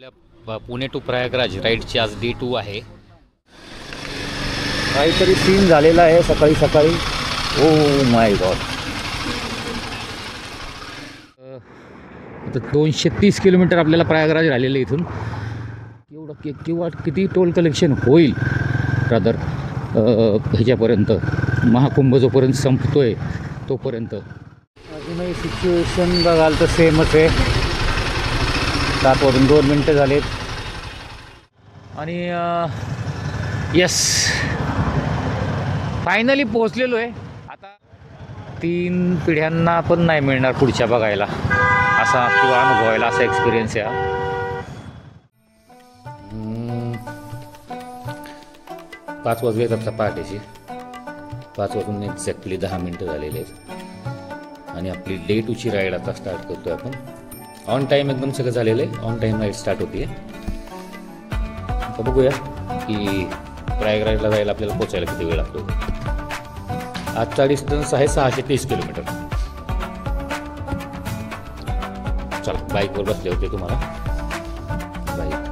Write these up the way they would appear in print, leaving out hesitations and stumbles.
आपल्या पुणे टू प्रयागराज राईडची आज डे 2 आहे. काहीतरी सीन झालेला आहे सकाळी सकाळी. Oh my God. आता 230 किलोमीटर आपल्याला प्रयागराज राहिलेलं आहे इथून. एवढं किंवा किती टोल कलेक्शन होईल रादर ह्याच्यापर्यंत, महाकुंभ जोपर्यंत संपतोय तोपर्यंत. अजूनही सिच्युएशन बघाल तर सेमच आहे. 7 वाजून 2 मिनटं झालेत आणि यस फायनली पोहोचलेलो आहे. आता 3 पिढ्यांना पण नाही मिळणार पुढच्या बघायला असा किंवा अनुभवायला असा एक्सपिरियन्स आहे. 5 वाजले आता पहाटेची. 5 वाजून एक्झॅक्टली 10 मिनटं झालेले आहेत आणि आपली डे 2ची राईड आता स्टार्ट करतोय आपण. ऑन टाईम एकदम सगळं झालेलं आहे. ऑन टाईम राईड स्टार्ट होती आहे. आता बघूया की प्रयागराजला जायला आपल्याला पोचायला किती वेळ लागतो. आजचा डिस्टन्स आहे 630 किलोमीटर. चला बाईकवर बसले होते तुम्हाला बाईक.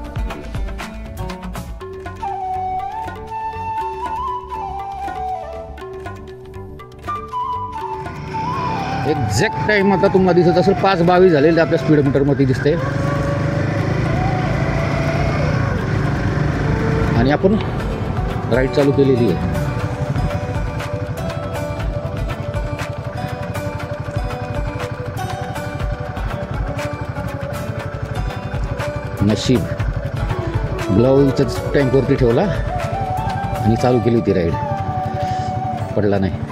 एक्झॅक्ट टाईम आता तुम्हाला दिसत असेल 5:22 झालेले आपल्या स्पीडोमीटरमध्ये दिसते. आणि आपण राईड चालू केलेली आहे. नशीब ग्लोव्हच टँकवरती ठेवला आणि चालू केली होती राईड. पडला नाही.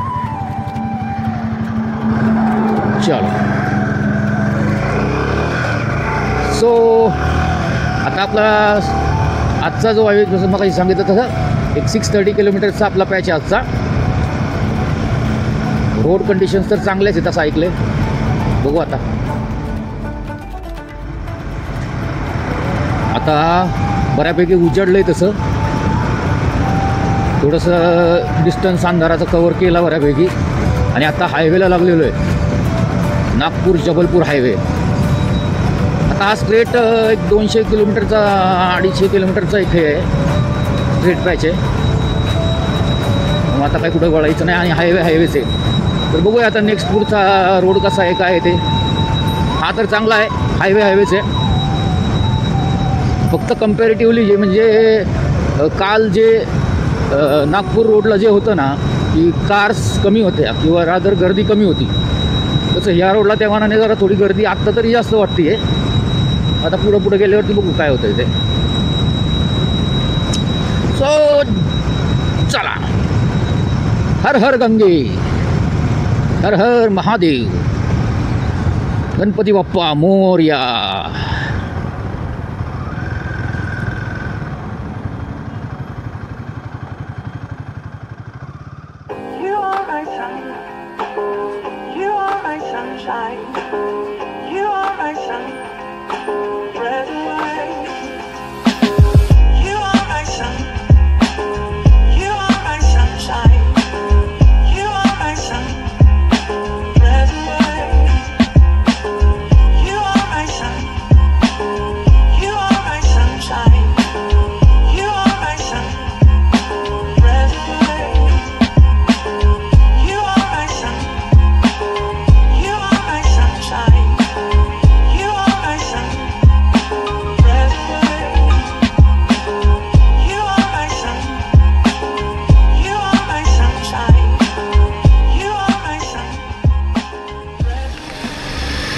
चलो सो आता आपला आजचा जो आहे जसं मग सांगितलं तसं एक 630 किलोमीटरचा आपला पॅच आहे आजचा. रोड कंडिशन्स तर चांगलेच आहेत असं ऐकले. बघू आता बऱ्यापैकी उजडलं आहे. तसं थोडंसं डिस्टन्स अंधाराचं कवर केला बऱ्यापैकी. आणि आता हायवेला लागलेलो आहे, नागपूर जबलपूर हायवे. आता हा स्ट्रेट एक 200 किलोमीटरचा 250 किलोमीटरचा एक हे आहे, स्ट्रेट पॅच आहे. मग आता काही कुठं वळायचं नाही आणि हायवेच आहे. तर बघूया आता नेक्स्ट पुढचा रोड कसा आहे काय आहे ते. हा तर चांगला आहे, हायवेच आहे. फक्त कम्पॅरेटिव्हली जे म्हणजे काल जे नागपूर रोडला जे होतं ना की कार्स कमी होत्या किंवा रादर गर्दी कमी होती, तसं ह्या रोडला त्या मानाने जरा थोडी गर्दी आत्ता तरी जास्त वाटते आहे. आता पुढं गेल्यावरती बघू काय होतं ते. सो चला, हर हर गंगे, हर हर महादेव, गणपती बाप्पा मोरया.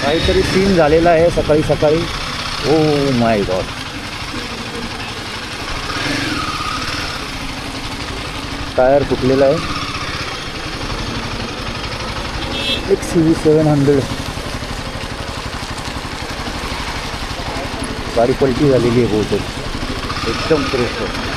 काहीतरी सीन झालेला आहे सकाळी सकाळी. Oh my God. टायर फुटलेला आहे. XUV 700 गाडी पलटी झालेली आहे बहुतेक. एकदम फ्रेश आहे.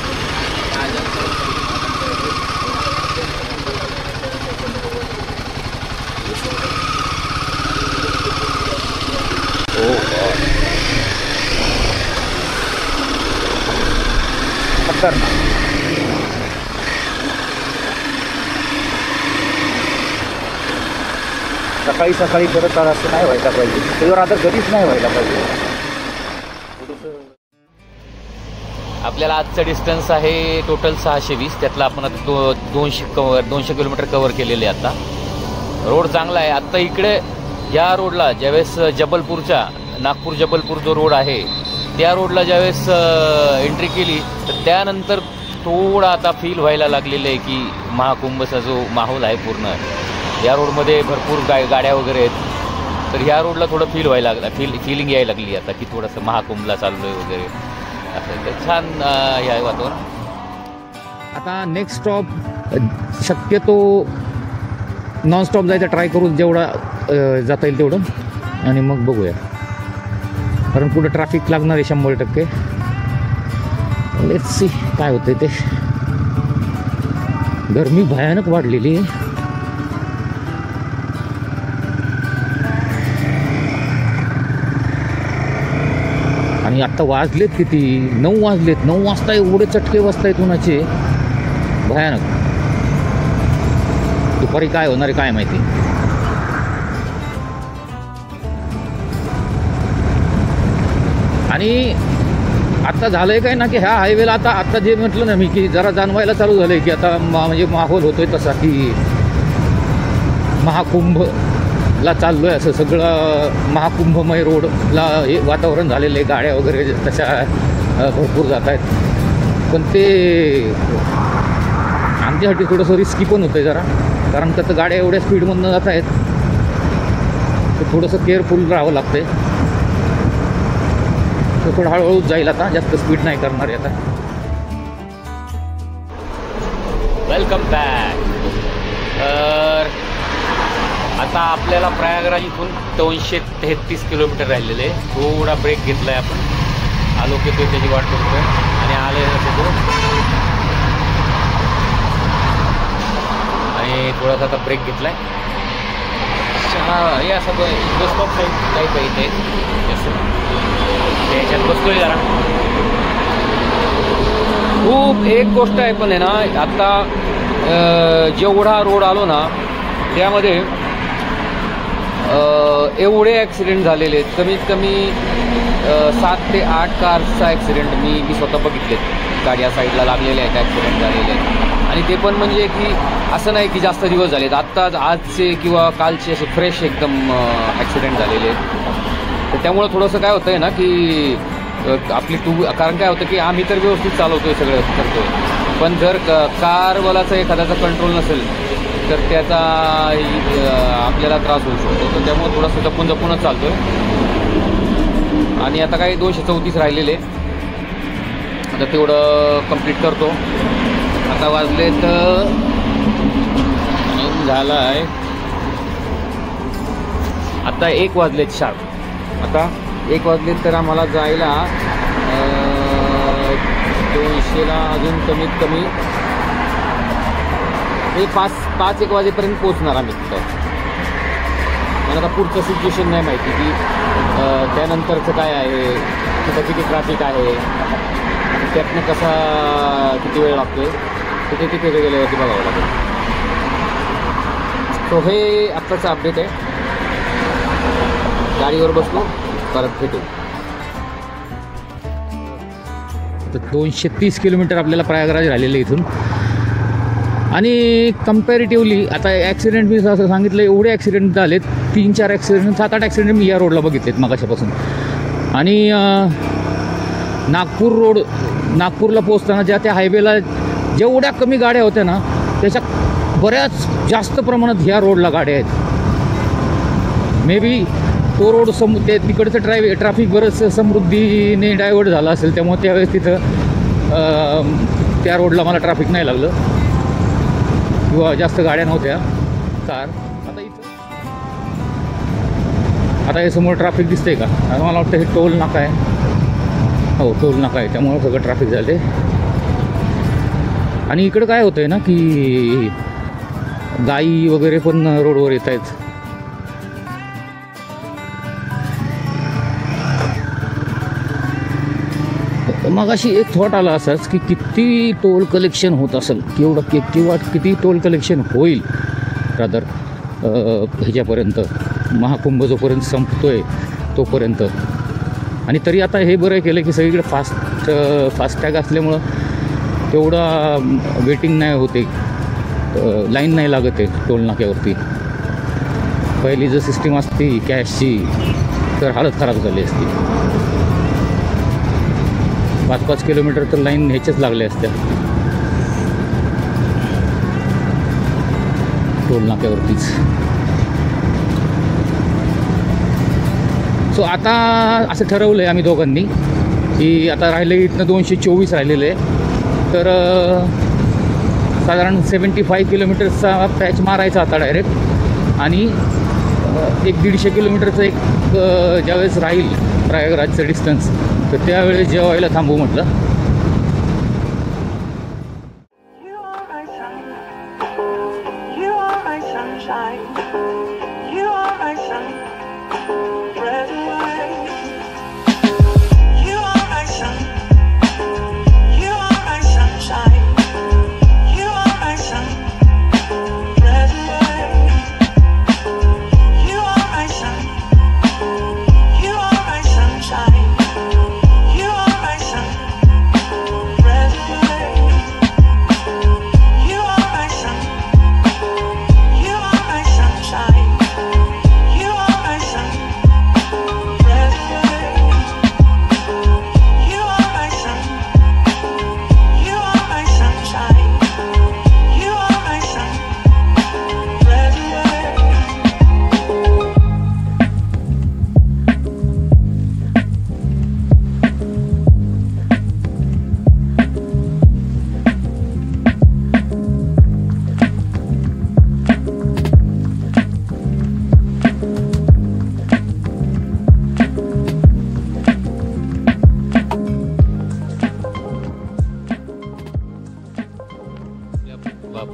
सकाळी सकाळी परत असं नाही व्हायला पाहिजे. त्याच्यावर आता कधीच नाही व्हायला पाहिजे. थोडंसं आपल्याला आजचं डिस्टन्स आहे टोटल 620. त्यातलं आपण आता 200 किलोमीटर कव्हर केलेले आहे. आता रोड चांगला आहे. आत्ता इकडे या रोडला ज्यावेळेस जबलपूरच्या नागपूर जबलपूर जो रोड आहे त्या रोडला ज्यावेळेस एंट्री केली तर त्यानंतर थोडा आता फील व्हायला लागलेलं आहे की महाकुंभचा जो माहोल आहे पूर्ण या रोडमध्ये भरपूर गाड्या वगैरे आहेत. तर ह्या रोडला थोडं फील व्हायला लागलं, फिलिंग यायला लागली आता की थोडंसं महाकुंभला चाललो आहे वगैरे असं. तर छान हे आहे वातावरण. आता नेक्स्ट स्टॉप शक्यतो नॉनस्टॉप जायचा ट्राय करू जेवढा जाता येईल तेवढं आणि मग बघूया, कारण पुढे ट्रॅफिक लागणार आहे 100%. लेट्स सी काय होतं ते. गरमी भयानक वाढलेली आहे. आणि आत्ता वाजलेत किती, 9 वाजलेत. 9 वाजता एवढे चटके वाजतायत उन्हाचे भयानक. दुपारी काय होणार आहे काय माहिती. आणि आता झालंय काय ना की ह्या हायवेला आता जे म्हटलं ना मी की जरा जाणवायला चालू झालंय की आता म्हणजे माहोल होतोय तसा की महाकुंभला चाललो आहे असं. सगळं महाकुंभमय रोडला हे वातावरण झालेलं आहे. गाड्या वगैरे तशा भरपूर जात आहेत. पण ते आमच्यासाठी थोडंसं रिस्की पण होतं आहे जरा, कारण का तर गाड्या एवढ्या स्पीडमधनं जात आहेत तर थोडंसं केअरफुल राहावं लागतं आहे. तर थोडं हळूहळूच जाईल आता, जास्त स्पीड नाही करणार आहे आता. Welcome back. तर आता आपल्याला प्रयागराज इथून 233 किलोमीटर राहिलेले. थोडा ब्रेक घेतला आहे आपण. आलो की तो त्याची वाट बघतोय आणि आले तो आणि थोडासा आता ब्रेक घेतला आहे. हे असं बस स्टॉप काही पाहिजे त्याच्यात बसतोय जरा. खूप एक गोष्ट आहे पण आहे ना, आत्ता जेवढा रोड आलो ना त्यामध्ये एवढे ॲक्सिडेंट झालेले आहेत. कमीत कमी 7 ते 8 कारचा ॲक्सिडेंट मी स्वतः बघितलेत. गाड्या साईडला लागलेल्या आहेत, ॲक्सिडेंट झालेले आहेत. आणि ते पण म्हणजे की असं नाही की जास्त दिवस झाले आहेत, आत्ताच आजचे किंवा कालचे असे फ्रेश एकदम ॲक्सिडेंट झालेले आहेत. तर त्यामुळं थोडंसं काय होतं आहे ना की आपली कारण काय होतं की आम्ही तर व्यवस्थित चालवतो आहे, सगळं करतो आहे. पण जर कारवालाचा एखाद्याचा कंट्रोल नसेल तर त्याचा आपल्याला त्रास होऊ शकतो. तर त्यामुळे थोडंसं जपूनच चालतो आहे. आणि आता काही 234 राहिलेले, आता तेवढं कंप्लीट करतो. आता वाजले तर झाला आहे आता 1 वाजलेत शार्प. आता 1 वाजलेत तर आम्हाला जायला 200ला अजून कमीत कमी 5-1 वाजेपर्यंत पोचणार आम्ही तिथं. मला आता पुढचं सिच्युएशन नाही माहिती की त्यानंतरचं काय आहे, तिथं किती ट्रॅफिक आहे, त्यातनं किती वेळ लागतो आहे तिथे गेल्यावरती बघावं लागेल. सो हे आत्ताचं अपडेट आहे. गाडीवर बसलो, परत भेटू. तर 230 किलोमीटर आपल्याला प्रयागराज राहिलेलं इथून. आणि कम्पॅरेटिव्हली आता ॲक्सिडेंट मी असं सांगितलं एवढे ॲक्सिडेंट झालेत, 3-4 ॲक्सिडेंट 7-8 ॲक्सिडेंट मी या रोडला बघितलेत मागाशापासून. आणि नागपूरला पोचताना त्या हायवेला जेवढ्या कमी गाड्या होत्या ना त्याच्या बऱ्याच जास्त प्रमाणात ह्या रोडला गाड्या आहेत. मे बी तो रोड ते तिकडचं ट्रॅफिक बरंच समृद्धीने डायव्हर्ट झालं असेल, त्यामुळे त्यावेळेस तिथं त्या रोडला मला ट्रॅफिक नाही लागलं किंवा जास्त गाड्या नव्हत्या कार. आता हे समोर ट्रॅफिक दिसतंय का? मला वाटतं हे टोल नाका आहे. हो, टोल नाका आहे, त्यामुळं सगळं ट्रॅफिक झाले. आणि इकडं काय होतं आहे ना की गाई वगैरे पण रोडवर येत आहेत. मग अशी एक थॉट आला असाच की किती टोल कलेक्शन होत असेल, किंवा किती टोल कलेक्शन होईल रादर ह्याच्यापर्यंत, महाकुंभ जोपर्यंत संपतोय तोपर्यंत. आणि तरी आता हे बरं केलं की सगळीकडे फास्टॅग असल्यामुळं तेवढा वेटिंग नाही होते, लाईन नाही लागत आहे टोल नाक्यावरती. पहिली जर सिस्टीम असती कॅशची तर हालत खराब झाली असती. 5-5 किलोमीटर तर लाईन ह्याच्याच लागल्या असत्या टोल नाक्यावरतीच. सो आता असं ठरवलं आहे आम्ही दोघांनी की आता राहिले इथनं 224 राहिलेलं आहे, तर साधारण 75 किलोमीटरचा पॅच मारायचा आता डायरेक्ट. आणि 100-150 किलोमीटरचं एक ज्यावेळेस राहील प्रयागराजचं डिस्टन्स, तर त्यावेळेस जेवायला थांबू म्हटलं.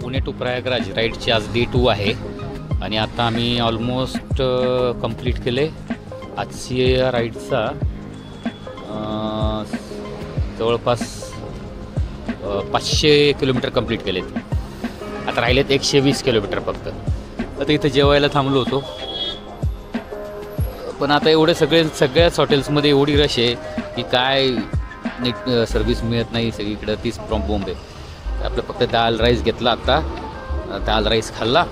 पुणे टू प्रयागराज राईडची आज डे 2 आहे आणि आता आम्ही ऑलमोस्ट कंप्लीट केले आजची राईडचा जवळपास 500 किलोमीटर कंप्लीट केलेत. आता राहिलेत 120 किलोमीटर फक्त. आता इथं जेवायला थांबलो होतो, पण आता एवढे सगळ्याच हॉटेल्समध्ये एवढी रश आहे की काय नीट सर्व्हिस मिळत नाही. सगळीकडं तीच प्रॉब्लेम आहे. आपलं फक्त दाल राईस घेतला, आता दाल राईस खाल्ला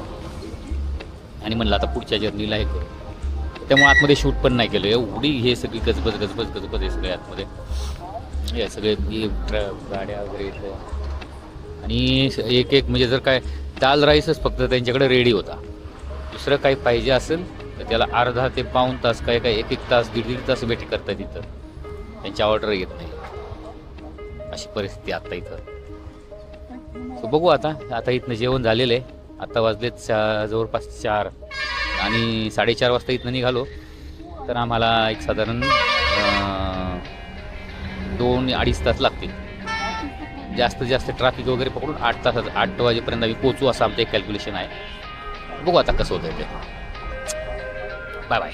आणि म्हणलं आता पुढच्या जर्नीला हे करू. त्यामुळे आतमध्ये शूट पण नाही केलं. एवढी हे सगळी गजबज हे सगळे आतमध्ये, हे सगळे गाड्या वगैरे इथं. आणि एक म्हणजे जर काय दाल राईसच फक्त त्यांच्याकडे रेडी होता. दुसरं काही पाहिजे असेल तर त्याला अर्धा ते पाऊण तास, काय 1-1 तास, 1.5 तास वेट करतात इथं. त्यांच्या ऑर्डर येत नाही. अशी परिस्थिती आत्ता इथं. सो बघू आता इथनं जेवण झालेलं आहे. आता वाजलेत जवळपास 4 आणि 4:30 वाजता इथनं निघालो तर आम्हाला एक साधारण 2-2.5 तास लागतील. जास्त ट्रॅफिक वगैरे पकडून 8 वाजेपर्यंत आम्ही पोचू असं आमचं एक कॅल्क्युलेशन आहे. बघू आता कसं होतं ते. Bye bye.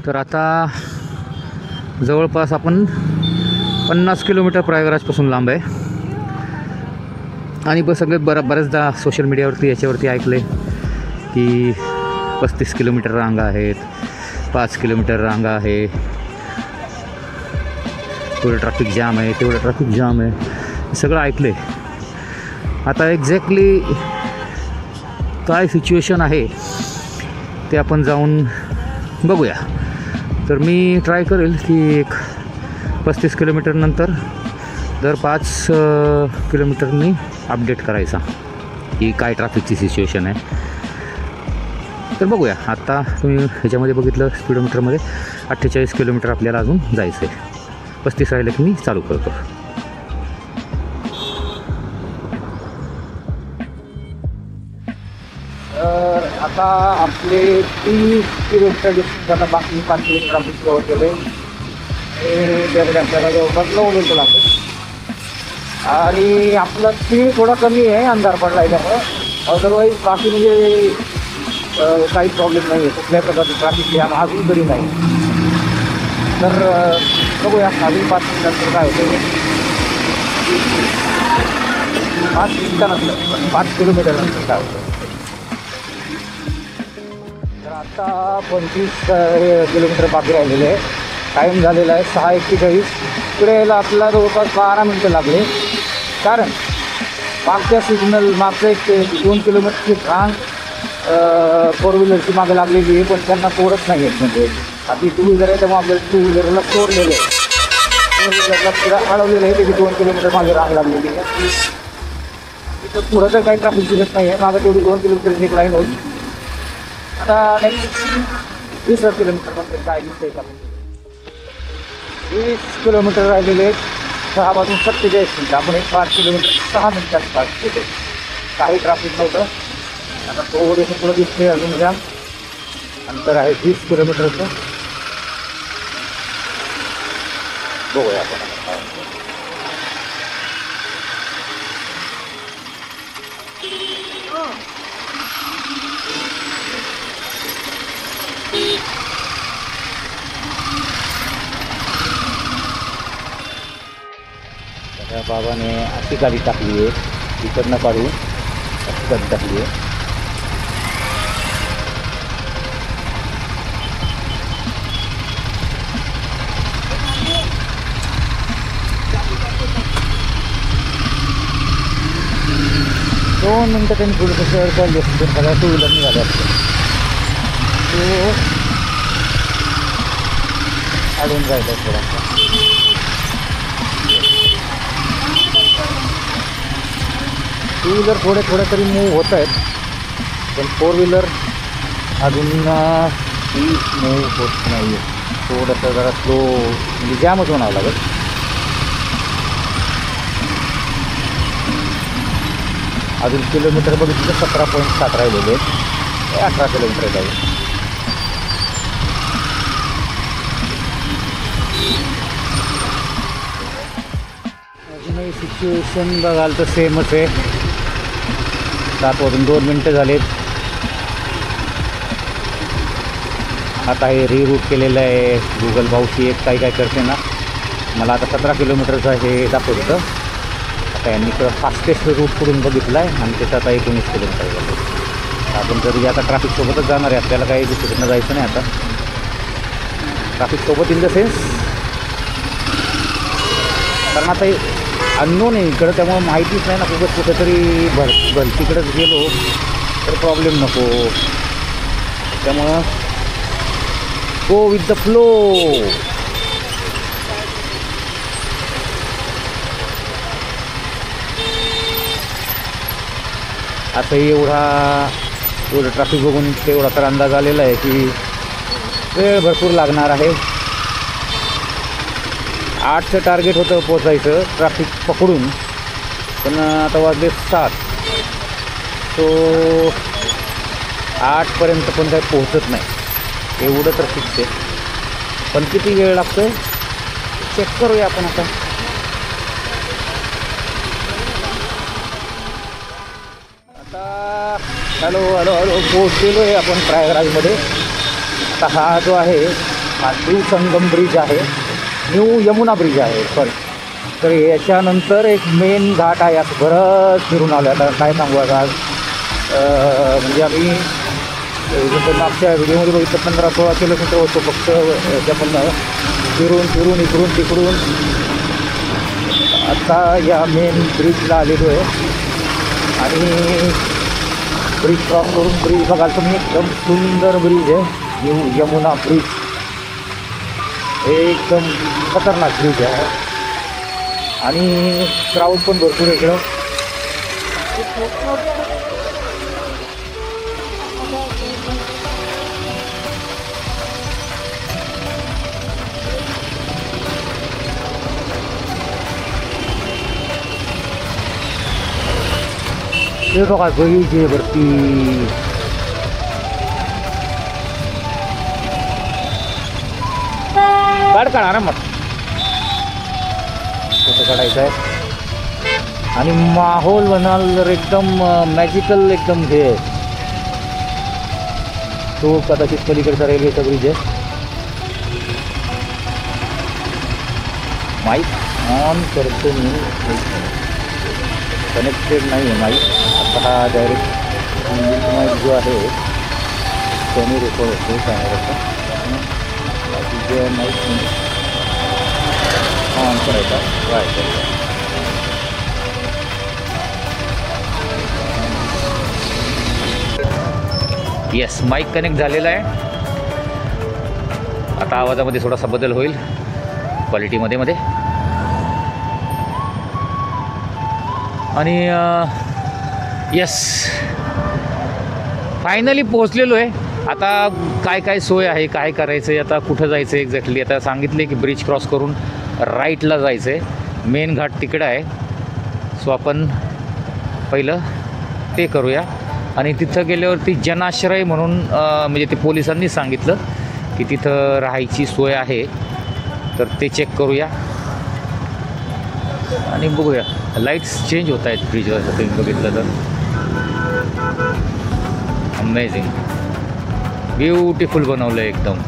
तर आता जवळपास आपण 50 किलोमीटर प्रयागराजपासून लांब आहे. आणि सगळे बऱ्याचदा सोशल मीडियावरती याच्यावरती ऐकले की 35 किलोमीटर रांगा आहेत, 5 किलोमीटर रांगा आहे, तेवढं ट्रॅफिक जाम आहे, तेवढं ट्रॅफिक जाम आहे, सगळं ऐकले. आता एक्झॅक्टली काय सिच्युएशन आहे ते आपण जाऊन बघूया. तर मी ट्राय करेल की एक 35 किलोमीटर नंतर दर 5 किलोमीटरनी अपडेट करायचा. की काय ट्रॅफिकची सिच्युएशन आहे. तर बघूया. आता तुम्ही ह्याच्यामध्ये बघितलं स्पीडोमीटरमध्ये 48 किलोमीटर आपल्याला अजून जायचं आहे. 35 राहिलं की मी चालू करतो. आता आपले 30 किलोमीटर डिस्टन्स बाकी 5 किलोमीटर आपण कवर केले. त्यामध्ये आपल्याला जवळपास 9 मिनिटं लागतात. आणि आपला स्पीड थोडा कमी आहे अंधार पडला आहे त्यामुळं. अदरवाईज बाकी म्हणजे काही प्रॉब्लेम नाही आहे. कुठल्याही प्रकारचं ट्रॅफिक जॅम अजून तरी नाही. तर बघूया अजून 5 मिनिटांनंतर काय होतं. 5 मिनिटानंतर 5 किलोमीटरनंतर काय होतं. तर आता 25 किलोमीटर बाकी राहिलेले आहे. टाईम झालेला आहे 6:41. पुढे यायला आपल्याला जवळपास 12 मिनटं लागले. कारण मागच्या सिग्नल मागचं एक 2 किलोमीटरची रांग 4 व्हीलरची मागे लागलेली आहे. पण त्यांना तोडत नाही आहेत. म्हणजे आपली 2 व्हीलर आहे त्यामुळे आपल्याला 2 व्हीलरला तोडलेलं आहे. 4 व्हीलरला पुढं अडवलेलं आहे. त्याची 2 किलोमीटर मागे रांग लागलेली आहे. तिथं पुढं तर काही ट्रॅफिक दिसत नाही आहे. मागं तेवढी 2 किलोमीटरची एक लाईन होती. आता नेक्स्ट 20 किलोमीटरमध्ये काय दिसतंय का. 20 किलोमीटर राहिलेले आहेत. 6 वाजून 47 मिनिटं. आपण एक 5 किलोमीटर 6 मिनिटात पास केले. काही ट्रॅफिक नव्हतं. आता थोडेसे पुढं दिसते अजून जाम. अंतर आहे 20 किलोमीटरचं. बघूया आपण. त्या बाबाने अशी गाडी टाकली आहे. इकडनं काढून अशी गाडी टाकली आहे. दोन मिनटं त्यांनी पुढे शहर चालली असते. सगळ्या 2 व्हीलर निघाले असते. तो अडून राहिला थोडासा. 2 व्हीलर थोडे तरी मूव्ह होत आहेत. पण 4 व्हीलर अजून मूव्ह होत नाही आहे. थोडंसं जरा स्लो म्हणजे जॅमच होणार लागेल. अजून किलोमीटर बघितलं 17.7 राहिलेले आहेत. 18 किलोमीटर जाईल. अजूनही सिच्युएशन बघाल तर सेमच आहे. 7 वाजून 2 मिनटं झालेत. आता हे रिरूट केलेलं आहे गुगल भाऊशी. एक काही काय करते ना. मला आता 17 किलोमीटरचं हे दाखवत होतं. आता यांनी फास्टेस्ट रूट कडून बघितला आहे आणि त्याचं आता 19 किलोमीटर झालं. आपण तरी आता ट्रॅफिकसोबतच जाणार आहे. आपल्याला काही दुसरीकडनं जायचं नाही. आता ट्रॅफिकसोबत इन द सेन्स कारण आता अननोन आहे इकडं. त्यामुळं माहितीच नाही ना. खूपच कुठेतरी भलतीकडंच गेलो तर प्रॉब्लेम नको. त्यामुळं गो विथ द फ्लो. असंही एवढं ट्रॅफिक बघून तेवढा तर अंदाज आलेला आहे की वेळ भरपूर लागणार आहे. 8चं टार्गेट होतं पोचायचं ट्रॅफिक पकडून. पण आता वाजले 7. तो 8पर्यंत पण काही पोहोचत नाही. एवढं तर फिक्स आहे. पण किती वेळ लागतो आहे चेक करूया आपण आता. हॅलो पोहोचलेलो आहे आपण प्रयागराजमध्ये. आता हा जो आहे हा न्यू संगम ब्रिज आहे. न्यू यमुना ब्रिज आहे सॉरी. तर याच्यानंतर एक मेन घाट आहे. असं बरंच फिरून आलं. आता काय सांगू आता म्हणजे आम्ही जसं मागच्या व्हिडिओमध्ये बघितलं 15-16 किलोमीटर होतो फक्त याच्यामधनं फिरून इकडून तिकडून. आता या मेन ब्रिजला आलेलो आहे आणि ब्रिज क्रॉस करून ब्रिज बघाल तुम्ही. एकदम सुंदर ब्रिज आहे न्यू यमुना ब्रिज. एकदम खतरनाक ब्रिज आहे आणि क्राऊड पण भरपूर आहे इकडं. हे बघा ब्रिज आहे वरती. काढा ना मग फोटो काढायचा आहे. आणि माहोल म्हणाल तर एकदम मॅजिकल एकदम हे आहे. तो कदाचित पलीकडचा रेल्वेचा ब्रिज आहे. माईक ऑन करतो मी. कनेक्टेड नाही आहे माईक. आता हा डायरेक्ट माईक जो आहे त्याने रेकॉर्ड होतो कॅमेराचा. बाकी माईक ऑन करायचा ट्राय करायचा. येस, माईक कनेक्ट झालेला आहे. आता आवाजामध्ये थोडासा बदल होईल क्वालिटीमध्ये मध्ये. आणि येस, फायनली पोहोचलेलो आहे. आता काय काय सोय आहे, काय करायचं आहे, आता कुठं जायचं आहे एक्झॅक्टली. आता सांगितले की ब्रिज क्रॉस करून राईटला जायचं आहे. मेन घाट तिकडं आहे. सो आपण पहिलं ते करूया. आणि तिथं गेल्यावरती जनाश्रय म्हणून म्हणजे ते पोलिसांनी सांगितलं की तिथं राहायची सोय आहे, तर ते चेक करूया आणि बघूया. लाईट्स चेंज होत आहेत ब्रिजवर जर तुम्ही बघितलं तर. अमेझिंग, ब्युटिफुल बनवलं आहे एकदम.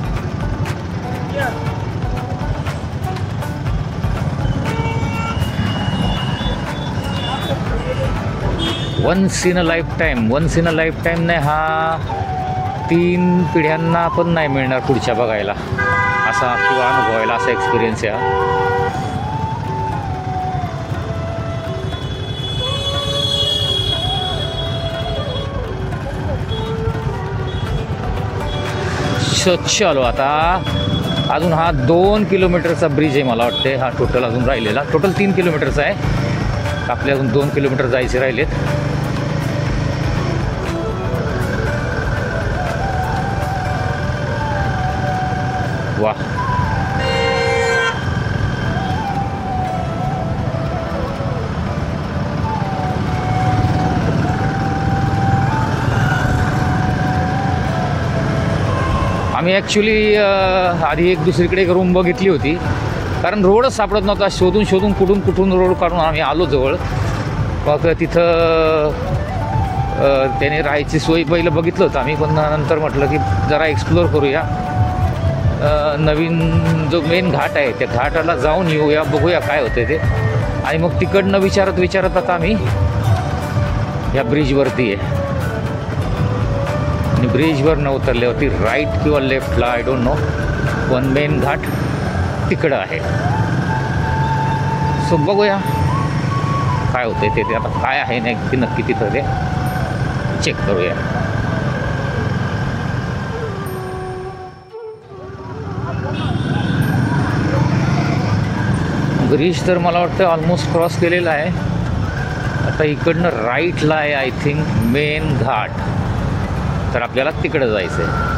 Once in a life time नाही, हा 3 पिढ्यांना पण नाही मिळणार पुढच्या बघायला असा किंवा अनुभवायला असा एक्सपिरियन्स आहे. चलो आता अजून हा 2 किलोमीटरचा ब्रिज आहे मला वाटते. हा टोटल अजून राहिलेला, टोटल 3 किलोमीटरचा आहे. आपले अजून 2 किलोमीटर जायचे राहिलेत. वा, आम्ही ॲक्च्युली आधी एक दुसरीकडे एक रूम बघितली होती, कारण रोडच सापडत नव्हता. शोधून कुठून रोड काढून आम्ही आलो जवळ. मग तिथं त्याने राहायची सोय पहिलं बघितलं होतं आम्ही, पण नंतर म्हटलं की जरा एक्सप्लोअर करूया. नवीन जो मेन घाट आहे त्या घाटाला जाऊन येऊया, बघूया काय होतं ते. आणि मग तिकडनं विचारत आता आम्ही ह्या ब्रिजवरती आहे. आणि ब्रिजवर न उतरल्यावरती राईट किंवा लेफ्टला आय डोंट नो, पण मेन घाट तिकडं आहे. सो बघूया काय होतं ते. आता काय आहे नक्की तिथं ते चेक करूया. ब्रिज तर मला वाटतं ऑलमोस्ट क्रॉस केलेला आहे. आता इकडनं राईटला आहे आय थिंक मेन घाट, तर आपल्याला तिकडं जायचं आहे.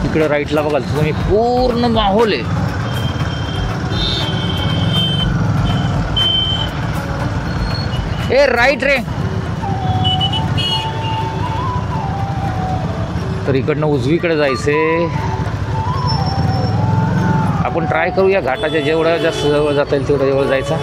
तिकडं राईटला बघाल तुम्ही पूर्ण माहोल आहे. ए राईट रे. तर इकडनं उजवीकडे जायचे. आपण ट्राय करूया घाटाच्या जेवढं जास्त जवळ जाता येईल तेवढं जवळ जायचा.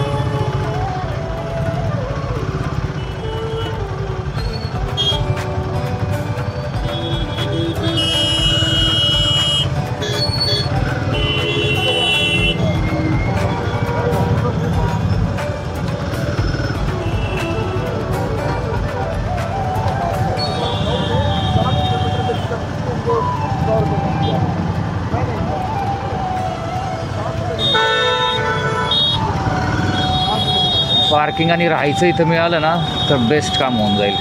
पार्किंग आणि राहायचं इथं मिळालं ना तर बेस्ट काम होऊन जाईल.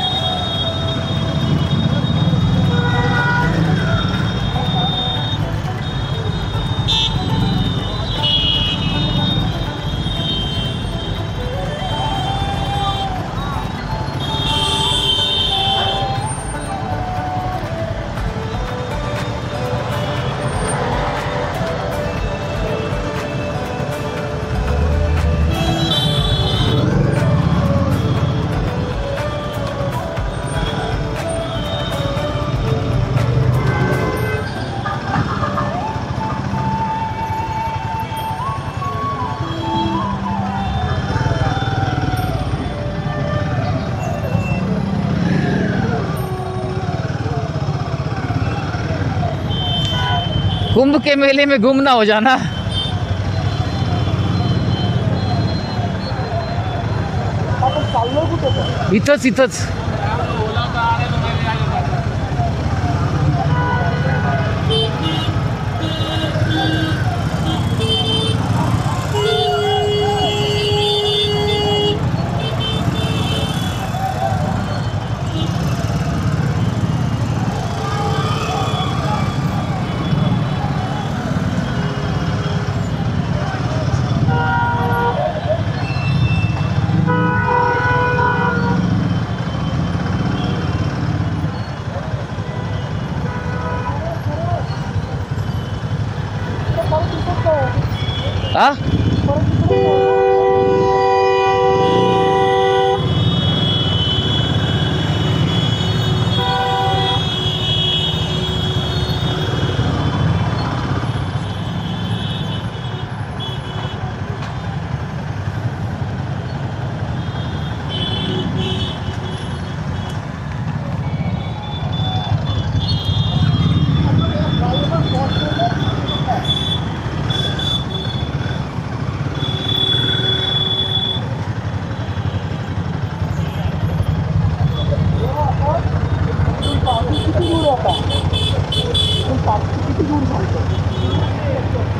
कुंभ के मेले में गुम ना हो जाना. इथंच इथंच. हा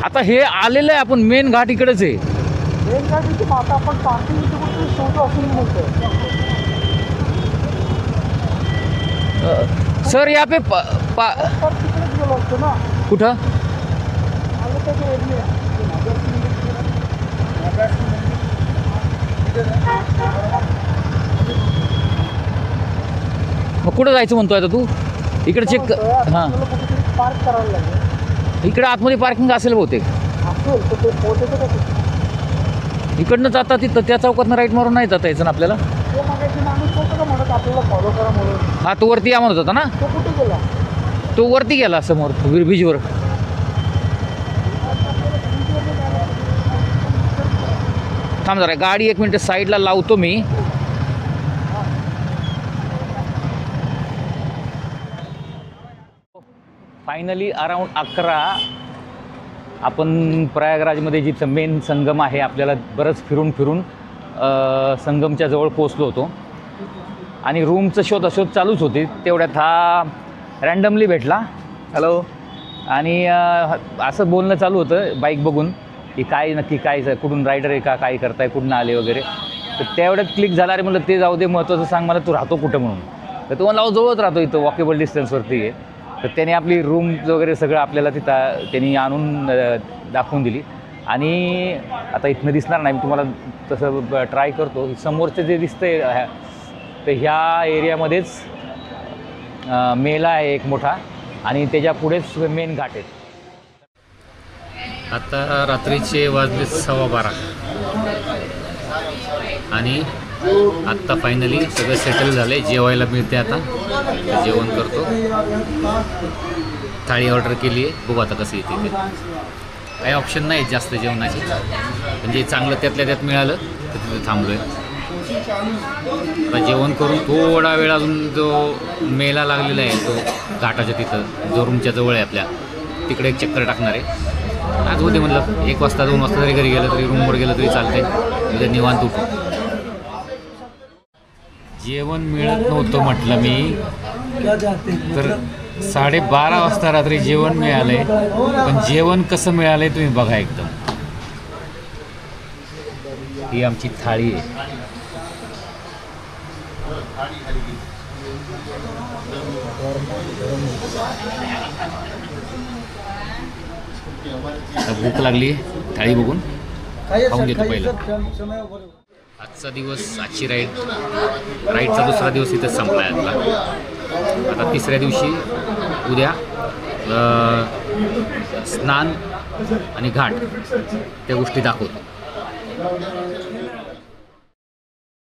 आता हे आलेलं आहे आपण मेन घाट इकडेच आहे. सर या पे कुठं मग कुठं जायचं म्हणतोय आता तू? इकडे चेक हां पार्क करायला लागेल. इकडे आतमध्ये पार्किंग असेल बहुतेक. इकडनं जाता तिथं त्या चौकातनं राईट मारून नाही जाता यायचं ना आपल्याला. हा तो वरती या म्हणत होता ना. तो वरती गेला समोर ब्रिजवर. थांब जरा गाडी 1 मिनिट साईडला लावतो मी. फायनली अराउंड 11 आपण प्रयागराजमध्ये जिथं मेन संगम आहे आपल्याला बरंच फिरून फिरून संगमच्या जवळ पोचलो होतो आणि रूमचं शोध चालूच होती. तेवढ्यात हा रँडमली भेटला. हॅलो. आणि असं बोलणं चालू होतं बाईक बघून की काय नक्की काय कुठून रायडर आहे का काय करताय कुठून आले वगैरे. तर तेवढ्यात क्लिक झाला. अरे म्हटलं ते जाऊ दे महत्त्वाचं सांग मला तू राहतो कुठं म्हणून. तर तो मला जवळच राहतो इथं वॉकेबल डिस्टन्सवरती आहे. तर त्याने आपली रूम वगैरे सगळं आपल्याला तिथं त्यांनी आणून दाखवून दिली. आणि आता इथनं दिसणार नाही मी तुम्हाला तसं ट्राय करतो. समोरचं जे दिसतंय तर ह्या एरियामध्येच मेला आहे एक मोठा आणि त्याच्या पुढेच मेन घाट आहेत. आता रात्रीचे वाजले 12:15 आणि आत्ता फायनली सगळं सेटल झालं आहे. जेवायला मिळते आता. जेवण करतो. थाळी ऑर्डर केली आहे. बघू आता कसं येते ते. काही ऑप्शन नाही जास्त जेवणाचे. म्हणजे चांगलं त्यातल्या त्यात मिळालं तर तिथे थांबलो आहे. आता जेवण करून थोडा वेळ अजून जो मेला लागलेला आहे तो घाटाच्या तिथं जो रूमच्या जवळ आहे आपल्या तिकडे एक चक्कर टाकणार आहे. आज होते म्हणलं 1 वाजता 2 वाजता जरी घरी गेलं तरी रूमवर गेलं तरी चालते. उद्या निवांत उठू. जेवण मिळत नव्हतं म्हटलं मी तर 12:30 वाजता रात्री जेवण मिळालं आहे. पण जेवण कसं मिळालं आहे तुम्ही बघा एकदम. ही आमची थाळी आहे. भूक लागली थाळी बघून खाऊन घेतो पहिलं. आजचा दिवस आजची राईडचा दुसरा दिवस इथं संपला आहे आपला. आता तिसऱ्या दिवशी उद्या स्नान आणि घाट त्या गोष्टी दाखवतो.